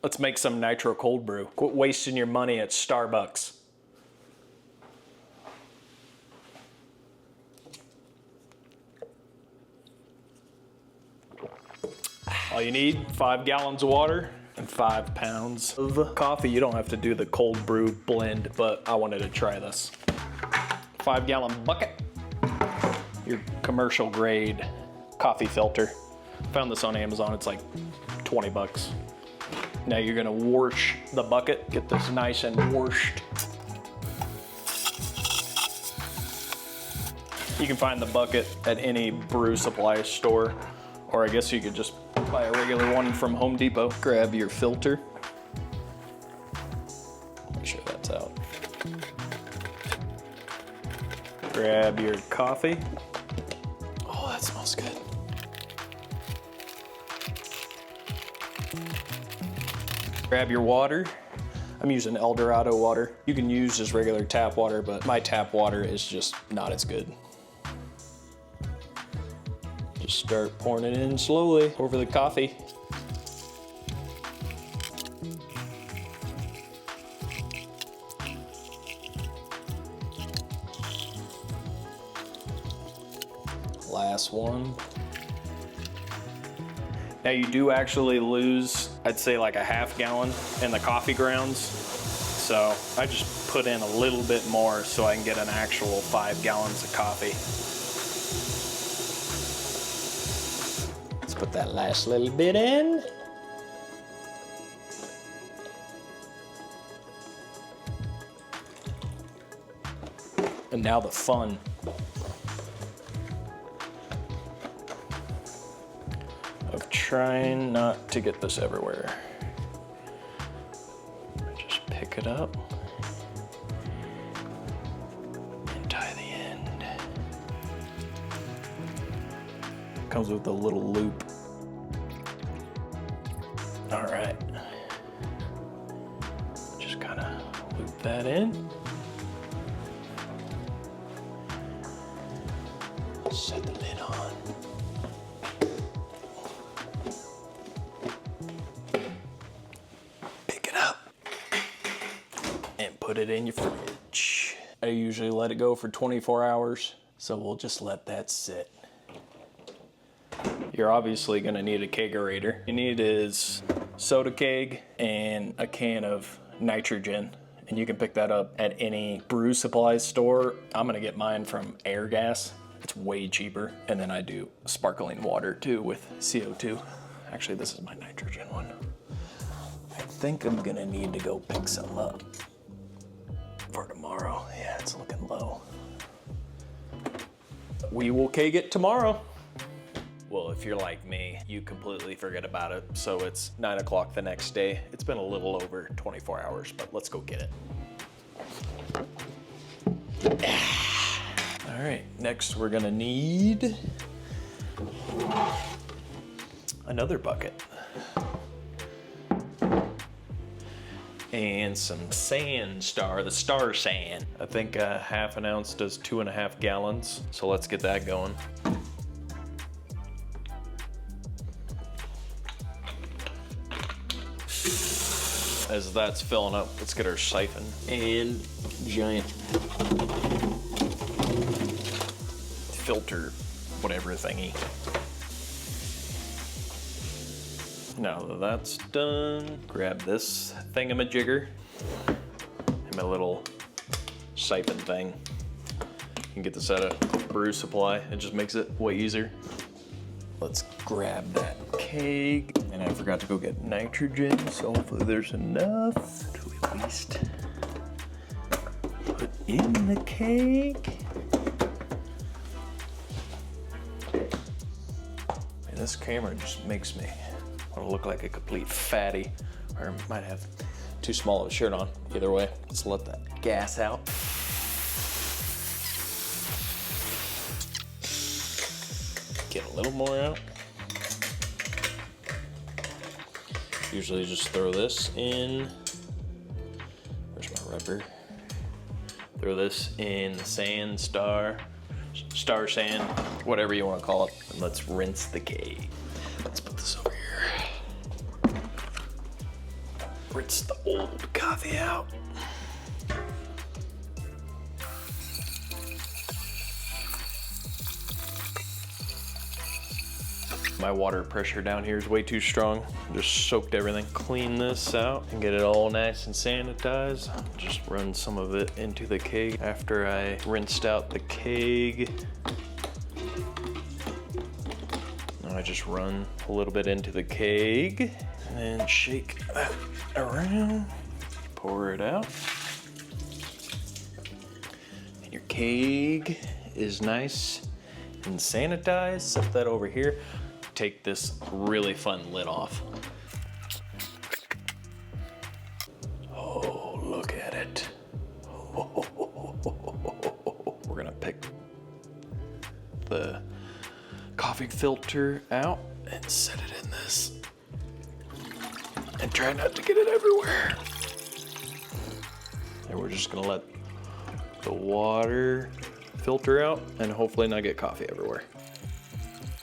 Let's make some Nitro Cold Brew. Quit wasting your money at Starbucks. All you need, 5 gallons of water and 5 pounds of coffee. You don't have to do the cold brew blend, but I wanted to try this. 5-gallon bucket. Your commercial grade coffee filter. Found this on Amazon, it's like 20 bucks. Now you're gonna wash the bucket, get this nice and washed. You can find the bucket at any brew supply store, or I guess you could just buy a regular one from Home Depot. Grab your filter. Make sure that's out. Grab your coffee. Oh, that smells good. Grab your water. I'm using El Dorado water. You can use just regular tap water, but my tap water is just not as good. Just start pouring it in slowly over the coffee. Last one. Now you do actually lose, I'd say like a half gallon in the coffee grounds. So I just put in a little bit more so I can get an actual 5 gallons of coffee. Let's put that last little bit in. And now the fun. Of trying not to get this everywhere. Just pick it up and tie the end. Comes with a little loop. All right. Just kind of loop that in. Set the lid on. Put it in your fridge. I usually let it go for 24 hours, so we'll just let that sit. You're obviously gonna need a kegerator. You need is soda keg and a can of nitrogen, and you can pick that up at any brew supply store. I'm gonna get mine from Airgas. It's way cheaper, and then I do sparkling water too with CO2. Actually, this is my nitrogen one. I think I'm gonna need to go pick some up for tomorrow. Yeah, it's looking low. We will keg it tomorrow. Well, if you're like me, you completely forget about it. So it's 9 o'clock the next day. It's been a little over 24 hours, but let's go get it. All right, next we're gonna need another bucket. And some sand the star sand. I think a half an ounce does 2.5 gallons. So let's get that going. As that's filling up, let's get our siphon and giant filter, whatever thingy. Now that that's done, grab this thingamajigger and my little siphon thing. You can get this at a brew supply. It just makes it way easier. Let's grab that keg. And I forgot to go get nitrogen, so hopefully there's enough to at least put in the keg. And this camera just makes me want to look like a complete fatty, or might have too small of a shirt on. Either way, let's let that gas out. Get a little more out. Usually just throw this in. Where's my rubber? Throw this in the sand, star sand, whatever you want to call it. And let's rinse the keg. Let's put this over here. rinse the old coffee out. My water pressure down here is way too strong. Just soaked everything. Clean this out and get it all nice and sanitized. Just run some of it into the keg after I rinsed out the keg. Now I just run a little bit into the keg and then shake that around. Pour it out. And your keg is nice and sanitized. Set that over here. Take this really fun lid off. Oh, look at it. We're gonna pick the coffee filter out and set it in this. And try not to get it everywhere. And we're just gonna let the water filter out and hopefully not get coffee everywhere.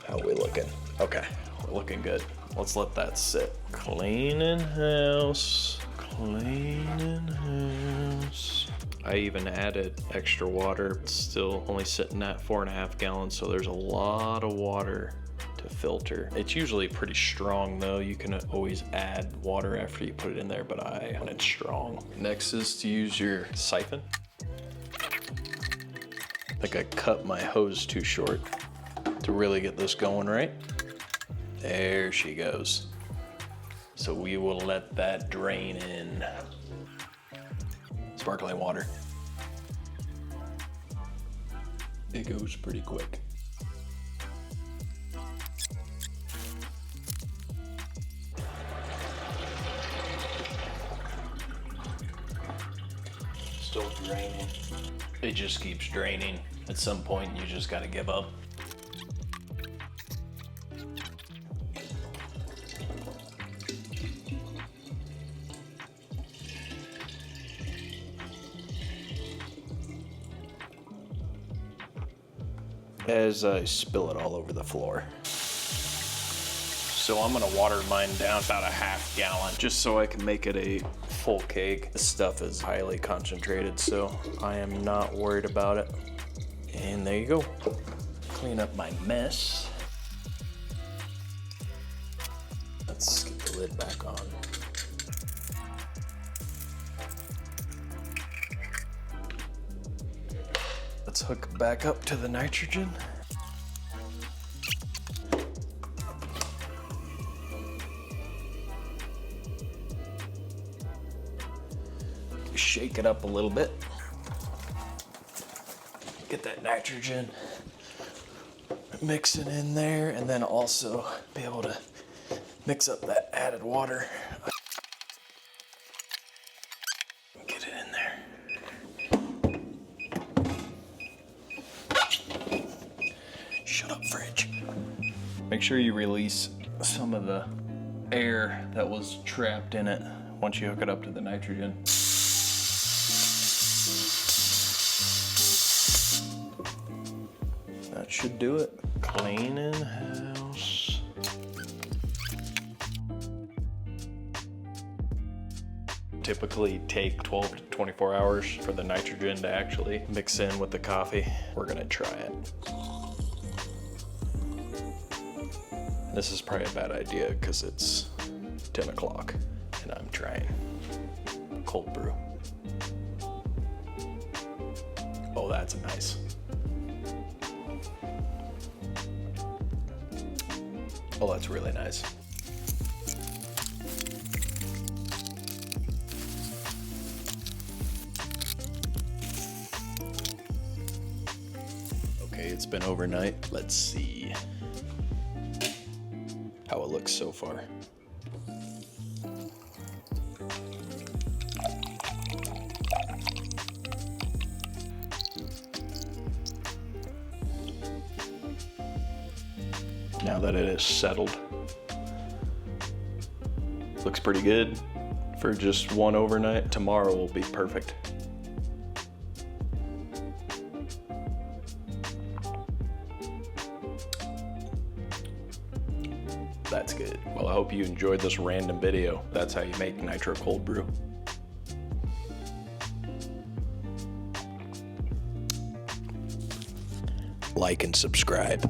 How we looking? Okay, we're looking good. Let's let that sit. Cleaning house, cleaning house. I even added extra water. It's still only sitting at 4.5 gallons, so there's a lot of water to filter. It's usually pretty strong though. You can always add water after you put it in there, but I want it strong. Next is to use your siphon. I think I cut my hose too short to really get this going right. There she goes. So we will let that drain in. Sparkling water. It goes pretty quick. Still draining. It just keeps draining. At some point, you just gotta give up. As I spill it all over the floor. So I'm gonna water mine down about 1/2 gallon just so I can make it a full keg. This stuff is highly concentrated, so I am not worried about it. And there you go. Clean up my mess. Let's get the lid back on. Let's hook back up to the nitrogen. Shake it up a little bit. Get that nitrogen mixing in there, and then also be able to mix up that added water. Get it in there. Shut up, fridge. Make sure you release some of the air that was trapped in it once you hook it up to the nitrogen. That should do it. Cleaning house. Typically take 12 to 24 hours for the nitrogen to actually mix in with the coffee. We're gonna try it. This is probably a bad idea because it's 10 o'clock and I'm trying cold brew. Oh, that's nice. Oh, that's really nice. Okay, it's been overnight. Let's see how it looks so far. Now that it is settled, looks pretty good for just one overnight. Tomorrow will be perfect. That's good. Well, I hope you enjoyed this random video. That's how you make Nitro Cold Brew. Like and subscribe.